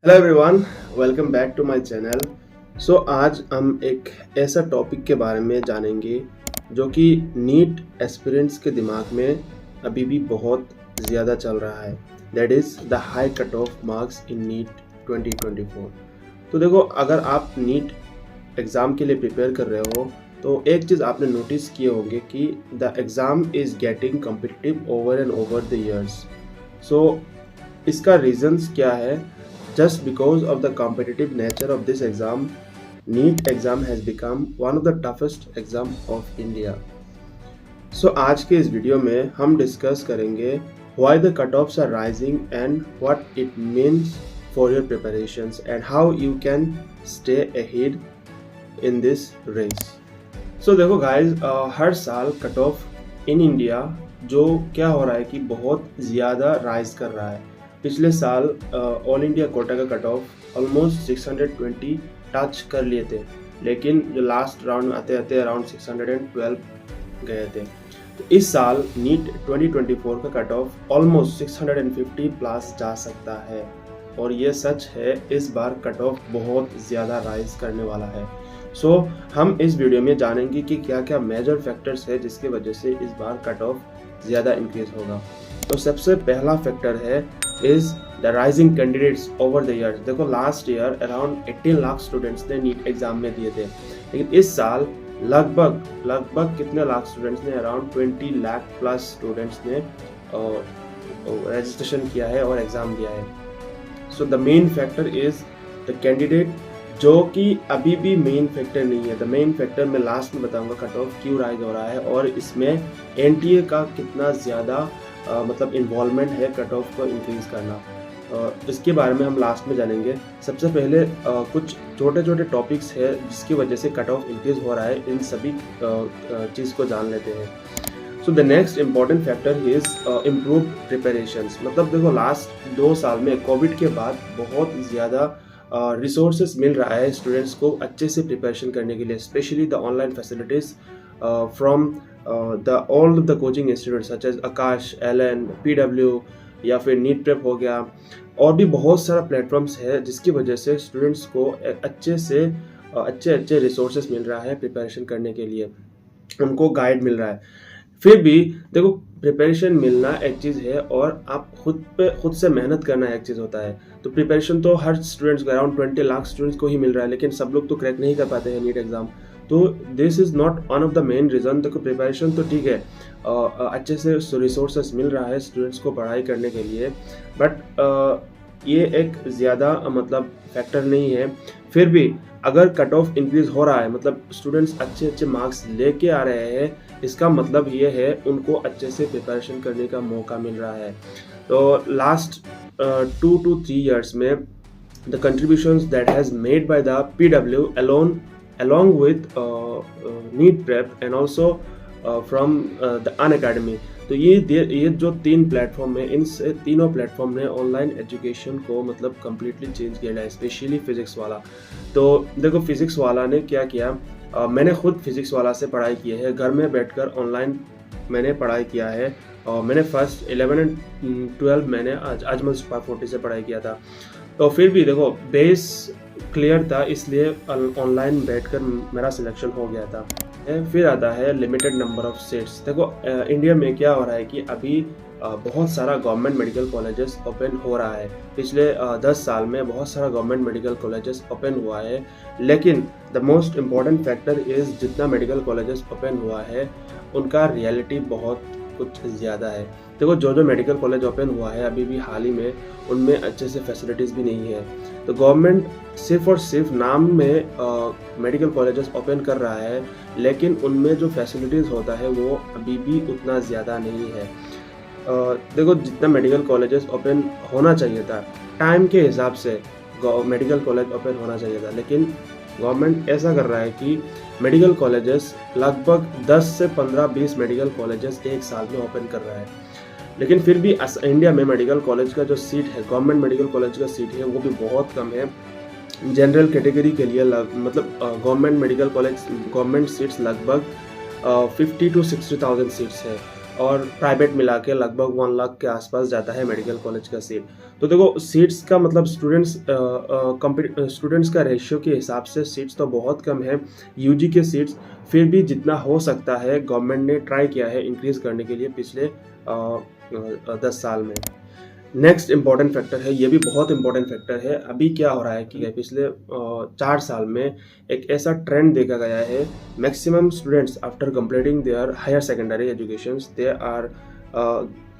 Hello everyone, welcome back to my channel. आज हम एक ऐसा टॉपिक के बारे में जानेंगे जो कि नीट एस्पिरेंट्स के दिमाग में अभी भी बहुत ज़्यादा चल रहा है। That is the high cut off marks in NEET 2024। तो देखो, अगर आप नीट एग्ज़ाम के लिए प्रिपेयर कर रहे हो तो एक चीज़ आपने नोटिस किए होंगे कि the exam is getting competitive over and over the years. So इसका रीज़न्स क्या है? Just because of the competitive nature of this exam, NEET exam has become one of the toughest exam of India. आज के इस video में हम discuss करेंगे why the cutoffs are rising and what it means for your preparations and how you can stay ahead in this race. देखो guys, हर साल cut off in India जो क्या हो रहा है कि बहुत ज़्यादा राइज कर रहा है। पिछले साल ऑल इंडिया कोटा का कट ऑफ ऑलमोस्ट 620 टच कर लिए थे, लेकिन जो लास्ट राउंड में आते आते अराउंड 612 गए थे। तो इस साल नीट 2024 का कट ऑफ ऑलमोस्ट 650 प्लस जा सकता है, और ये सच है, इस बार कट ऑफ बहुत ज़्यादा राइज करने वाला है। हम इस वीडियो में जानेंगे कि क्या क्या मेजर फैक्टर्स है जिसकी वजह से इस बार कट ऑफ ज़्यादा इंक्रीज होगा। तो सबसे पहला फैक्टर है is the rising candidates over the years. देखो, last year around 18 lakh students ने नीट एग्जाम में दिए थे, लेकिन इस साल लगभग कितने लाख स्टूडेंट्स ने? अराउंड 20 लाख प्लस स्टूडेंट्स ने रजिस्ट्रेशन किया है और एग्जाम दिया है। So the main factor is the candidate, जो कि अभी भी मेन फैक्टर नहीं है। द मेन फैक्टर मैं लास्ट में बताऊंगा कट ऑफ क्यों राइज हो रहा है और इसमें एनटीए का कितना ज़्यादा मतलब इन्वॉल्वमेंट है कट ऑफ को इंक्रीज करना। इसके बारे में हम लास्ट में जानेंगे। सबसे पहले कुछ छोटे छोटे टॉपिक्स है जिसकी वजह से कट ऑफ इंक्रीज हो रहा है, इन सभी चीज़ को जान लेते हैं। The next important factor is improve preparations. मतलब देखो, लास्ट 2 साल में कोविड के बाद बहुत ज़्यादा रिसोर्सेज मिल रहा है स्टूडेंट्स को अच्छे से प्रिपरेशन करने के लिए, specially the online facilities from all the coaching institute such as Aakash, Allen, PW या फिर नीट प्रेप हो गया, और भी बहुत सारा प्लेटफॉर्म्स है जिसकी वजह से स्टूडेंट्स को अच्छे रिसोर्सेज मिल रहा है प्रिपरेशन करने के लिए, उनको गाइड मिल रहा है। फिर भी देखो, प्रिपरेशन मिलना एक चीज़ है और आप खुद से मेहनत करना एक चीज़ होता है। तो प्रिपरेशन तो हर स्टूडेंट्स को, अराउंड 20 लाख स्टूडेंट्स को ही मिल रहा है, लेकिन सब लोग तो क्रैक नहीं कर पाते हैं नीट एग्ज़ाम। तो this is not one of the main reason. देखो, प्रिपरेशन तो ठीक है, अच्छे से रिसोर्सेस मिल रहा है स्टूडेंट्स को पढ़ाई करने के लिए, बट ये एक ज़्यादा मतलब फैक्टर नहीं है। फिर भी अगर कट ऑफ इंक्रीज हो रहा है, मतलब स्टूडेंट्स अच्छे मार्क्स लेके आ रहे हैं, इसका मतलब ये है उनको अच्छे से प्रिपरेशन करने का मौका मिल रहा है। तो लास्ट 2 to 3 years में the contributions that has made by the PW along with NEET prep and also from the Unacademy. तो ये जो 3 प्लेटफॉर्म है, इन तीनों प्लेटफॉर्म ने ऑनलाइन एजुकेशन को मतलब कम्प्लीटली चेंज किया है, स्पेशली फिजिक्स वाला। तो देखो, फिजिक्स वाला ने क्या किया, मैंने खुद फिजिक्स वाला से पढ़ाई की है, घर में बैठकर ऑनलाइन मैंने पढ़ाई किया है, और मैंने फर्स्ट 11 एंड 12 मैंने अजमल सुपरफोर्टी से पढ़ाई किया था। तो फिर भी देखो, बेस क्लियर था, इसलिए ऑनलाइन बैठकर मेरा सिलेक्शन हो गया था। फिर आता है लिमिटेड नंबर ऑफ सीट्स। देखो, इंडिया में क्या हो रहा है कि अभी बहुत सारा गवर्नमेंट मेडिकल कॉलेजेस ओपन हो रहा है। पिछले 10 साल में बहुत सारा गवर्नमेंट मेडिकल कॉलेजेस ओपन हुआ है, लेकिन the most important factor is जितना मेडिकल कॉलेजेस ओपन हुआ है उनका रियलिटी बहुत कुछ ज़्यादा है। देखो, जो मेडिकल कॉलेज ओपन हुआ है अभी भी हाल ही में, उनमें अच्छे से फैसिलिटीज़ भी नहीं है। तो गवर्नमेंट सिर्फ और सिर्फ नाम में मेडिकल कॉलेजेस ओपन कर रहा है, लेकिन उनमें जो फैसिलिटीज़ होता है वो अभी भी उतना ज़्यादा नहीं है। देखो, जितना मेडिकल कॉलेजेस ओपन होना चाहिए था टाइम के हिसाब से मेडिकल कॉलेज ओपन होना चाहिए था, लेकिन गवर्नमेंट ऐसा कर रहा है कि मेडिकल कॉलेजेस लगभग 10 से 15-20 मेडिकल कॉलेजेस एक साल में ओपन कर रहा है। लेकिन फिर भी इंडिया में मेडिकल कॉलेज का जो सीट है, गवर्नमेंट मेडिकल कॉलेज का सीट है, वो भी बहुत कम है। जनरल कैटेगरी के लिए मतलब government medical college government seats लगभग 50 to 60,000 सीट्स है। और प्राइवेट मिला के लगभग 1 लाख के आसपास जाता है मेडिकल कॉलेज का सीट। तो देखो सीट्स का मतलब स्टूडेंट्स का रेशियो के हिसाब से सीट्स तो बहुत कम है यूजी के सीट्स, फिर भी जितना हो सकता है गवर्नमेंट ने ट्राई किया है इंक्रीज़ करने के लिए पिछले 10 साल में। नेक्स्ट इम्पॉर्टेंट फैक्टर है, ये भी बहुत इम्पॉर्टेंट फैक्टर है। अभी क्या हो रहा है कि पिछले 4 साल में एक ऐसा ट्रेंड देखा गया है, maximum students after completing their higher secondary education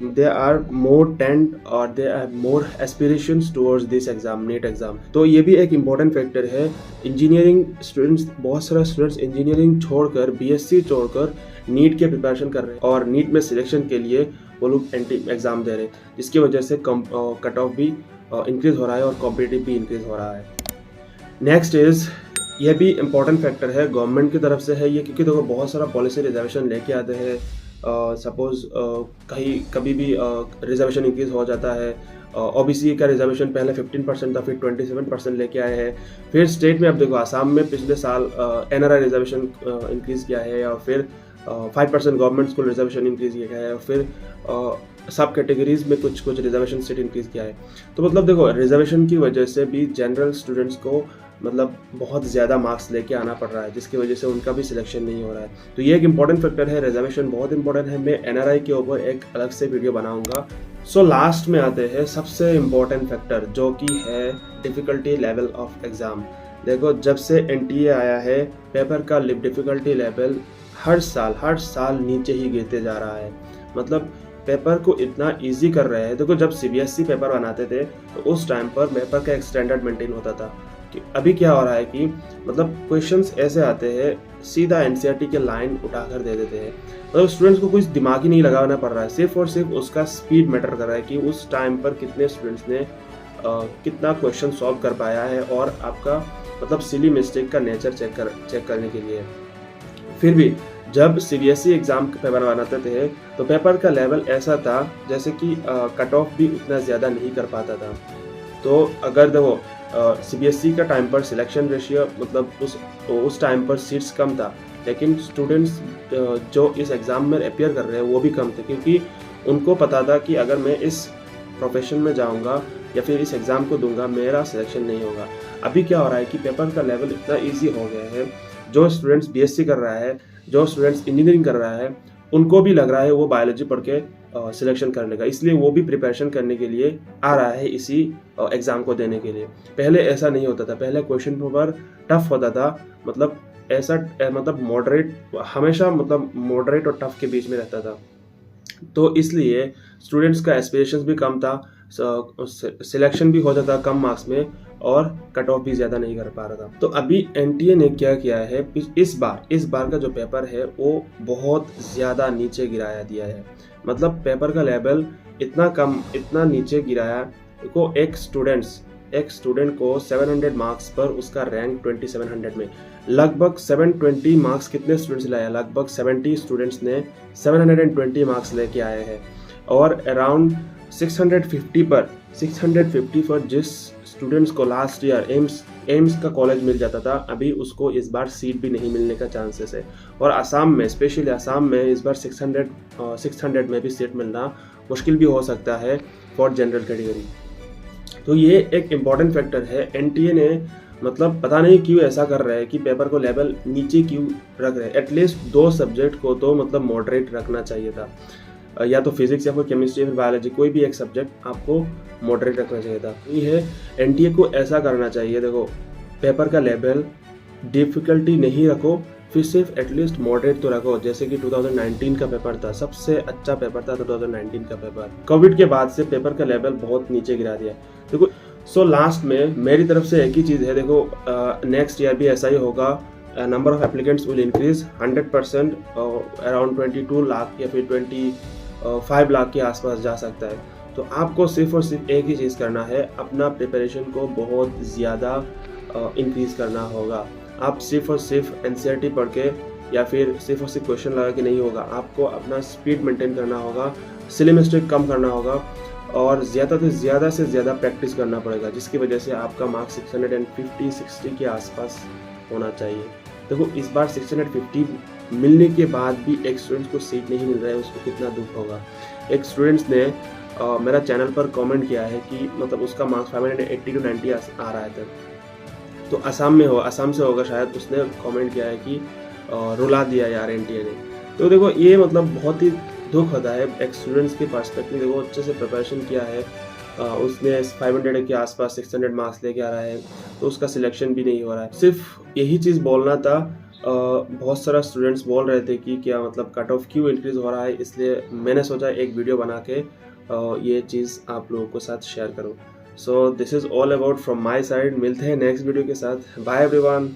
they are more tent और they are more aspirations towards this exam, NEET exam. तो ये भी एक इम्पॉर्टेंट फैक्टर है। इंजीनियरिंग स्टूडेंट्स, बहुत सारे स्टूडेंट्स इंजीनियरिंग छोड़कर, बीएससी छोड़कर नीट के प्रिपरेशन कर रहे हैं और नीट में सिलेक्शन के लिए वो लोग एग्ज़ाम दे रहे हैं, जिसकी वजह से कट ऑफ भी इंक्रीज़ हो रहा है और कॉम्पिटिटिव भी इंक्रीज़ हो रहा है। नेक्स्ट इज़, ये भी इम्पॉर्टेंट फैक्टर है, गवर्नमेंट की तरफ से है ये, क्योंकि देखो बहुत सारा पॉलिसी रिजर्वेशन लेके आते हैं। सपोज़ कभी भी रिजर्वेशन इंक्रीज़ हो जाता है। ओबीसी का रिजर्वेशन पहले 15% था, फिर 27% लेके आए हैं। फिर स्टेट में अब देखो आसाम में पिछले साल एनआरआई रिजर्वेशन इंक्रीज़ किया है, और फिर 5% गवर्नमेंट स्कूल रिजर्वेशन इंक्रीज़ किया है, और फिर सब कैटेगरीज में कुछ रिजर्वेशन सीट इंक्रीज़ किया है। तो मतलब देखो रिजर्वेशन की वजह से भी जनरल स्टूडेंट्स को मतलब बहुत ज़्यादा मार्क्स लेके आना पड़ रहा है, जिसकी वजह से उनका भी सिलेक्शन नहीं हो रहा है। तो ये एक इंपॉर्टेंट फैक्टर है, रिजर्वेशन बहुत इंपॉर्टेंट है। मैं एनआरआई के ऊपर एक अलग से वीडियो बनाऊंगा। सो लास्ट में आते हैं सबसे इम्पोर्टेंट फैक्टर, जो कि है डिफ़िकल्टी लेवल ऑफ एग्ज़ाम। देखो जब से एनटीए आया है, पेपर का डिफ़िकल्टी लेवल हर साल नीचे ही गिरते जा रहा है। मतलब पेपर को इतना इजी कर रहे हैं। देखो जब सीबीएसई पेपर बनाते थे तो उस टाइम पर पेपर का एक स्टैंडर्ड मेंटेन होता था। कि अभी क्या हो रहा है कि मतलब क्वेश्चंस ऐसे आते हैं, सीधा एनसीईआरटी के लाइन उठाकर दे देते हैं। मतलब स्टूडेंट्स को कुछ दिमाग ही नहीं लगाना पड़ रहा है, सिर्फ और सिर्फ उसका स्पीड मैटर कर रहा है कि उस टाइम पर कितने स्टूडेंट्स ने कितना क्वेश्चन सॉल्व कर पाया है, और आपका मतलब सिली मिस्टेक का नेचर चेक करने के लिए। फिर भी जब सीबीएसई एग्ज़ाम के पेपर बनाते थे तो पेपर का लेवल ऐसा था जैसे कि कट ऑफ भी उतना ज़्यादा नहीं कर पाता था। तो अगर देखो सीबीएसई का टाइम पर सिलेक्शन रेशियो मतलब उस टाइम पर सीट्स कम था, लेकिन स्टूडेंट्स जो इस एग्ज़ाम में अपियर कर रहे हैं वो भी कम थे, क्योंकि उनको पता था कि अगर मैं इस प्रोफेशन में जाऊंगा या फिर इस एग्ज़ाम को दूंगा मेरा सिलेक्शन नहीं होगा। अभी क्या हो रहा है कि पेपर का लेवल इतना ईजी हो गया है, जो स्टूडेंट्स बीएससी कर रहा है, जो स्टूडेंट्स इंजीनियरिंग कर रहा है, उनको भी लग रहा है वो बायोलॉजी पढ़ के सिलेक्शन कर लेगा, इसलिए वो भी प्रिपरेशन करने के लिए आ रहा है इसी एग्ज़ाम को देने के लिए। पहले ऐसा नहीं होता था, पहले क्वेश्चन पेपर टफ होता था, मतलब ऐसा मतलब मॉडरेट, हमेशा मतलब मॉडरेट और टफ के बीच में रहता था। तो इसलिए स्टूडेंट्स का एस्पिरेशंस भी कम था, सिलेक्शन भी हो जाता कम मार्क्स में, और कट ऑफ भी ज़्यादा नहीं कर पा रहा था। तो अभी एनटीए ने क्या किया है, इस बार का जो पेपर है वो बहुत ज़्यादा नीचे गिराया दिया है। मतलब पेपर का लेवल इतना नीचे गिराया को एक स्टूडेंट को 700 मार्क्स पर उसका रैंक 2700 में, लगभग 720 मार्क्स कितने स्टूडेंट्स लाया, लगभग 70 स्टूडेंट्स ने 720 मार्क्स लेके आए हैं। और अराउंड 650 पर जिस स्टूडेंट्स को लास्ट ईयर एम्स का कॉलेज मिल जाता था, अभी उसको इस बार सीट भी नहीं मिलने का चांसेस है। और आसाम में, स्पेशली आसाम में इस बार 600 में भी सीट मिलना मुश्किल भी हो सकता है फॉर जनरल कैटेगरी। तो ये एक इम्पॉर्टेंट फैक्टर है। एनटीए ने मतलब पता नहीं क्यों ऐसा कर रहा है कि पेपर को लेवल नीचे क्यों रख रहे हैं। एटलीस्ट 2 सब्जेक्ट को तो मतलब मॉडरेट रखना चाहिए था, या तो फिजिक्स या फिर केमिस्ट्री या फिर बायोलॉजी, कोई भी एक सब्जेक्ट आपको मॉडरेट रखना चाहिए था। ये है एनटीए को ऐसा करना चाहिए। देखो पेपर का लेवल डिफ़िकल्टी नहीं रखो, फिर सिर्फ एटलीस्ट मॉडरेट तो रखो। जैसे कि 2019 का पेपर था, सबसे अच्छा पेपर था 2019 का पेपर। कोविड के बाद से पेपर का लेवल बहुत नीचे गिरा दिया। देखो सो लास्ट में मेरी तरफ से एक ही चीज़ है, देखो नेक्स्ट ईयर भी ऐसा ही होगा। Number of applicants will increase 100%, around 22 lakh या फिर 25 लाख के आसपास जा सकता है। तो आपको सिर्फ और सिर्फ एक ही चीज़ करना है, अपना प्रिपरेशन को बहुत ज़्यादा इंक्रीज़ करना होगा। आप सिर्फ और सिर्फ एनसीईआरटी पढ़ के या फिर सिर्फ और सिर्फ क्वेश्चन लगा के नहीं होगा, आपको अपना स्पीड मेंटेन करना होगा, सिली मिस्टेक कम करना होगा, और ज़्यादा से ज़्यादा प्रैक्टिस करना पड़ेगा, जिसकी वजह से आपका मार्क्स 650-60 के आसपास होना चाहिए। देखो इस बार 650 मिलने के बाद भी एक स्टूडेंट्स को सीट नहीं मिल रहा है, उसको कितना दुःख होगा। एक स्टूडेंट्स ने मेरा चैनल पर कमेंट किया है कि मतलब उसका मार्क्स 580 टू 90 आ रहा है। तो असम से होगा शायद, उसने कमेंट किया है कि रुला दिया यार एनटीए ने। तो देखो ये मतलब बहुत ही दुःख होता है एक स्टूडेंट्स के पर्सपेक्टिव। देखो अच्छे से प्रिपरेशन किया है, उसने 500 के आसपास 600 मार्क्स लेके आ रहा है, तो उसका सिलेक्शन भी नहीं हो रहा है। सिर्फ यही चीज़ बोलना था। बहुत सारा स्टूडेंट्स बोल रहे थे कि क्या मतलब कट ऑफ क्यों इंक्रीज़ हो रहा है, इसलिए मैंने सोचा एक वीडियो बना के ये चीज़ आप लोगों के साथ शेयर करूँ। So this is all about from my side. मिलते हैं नेक्स्ट वीडियो के साथ। Bye everyone.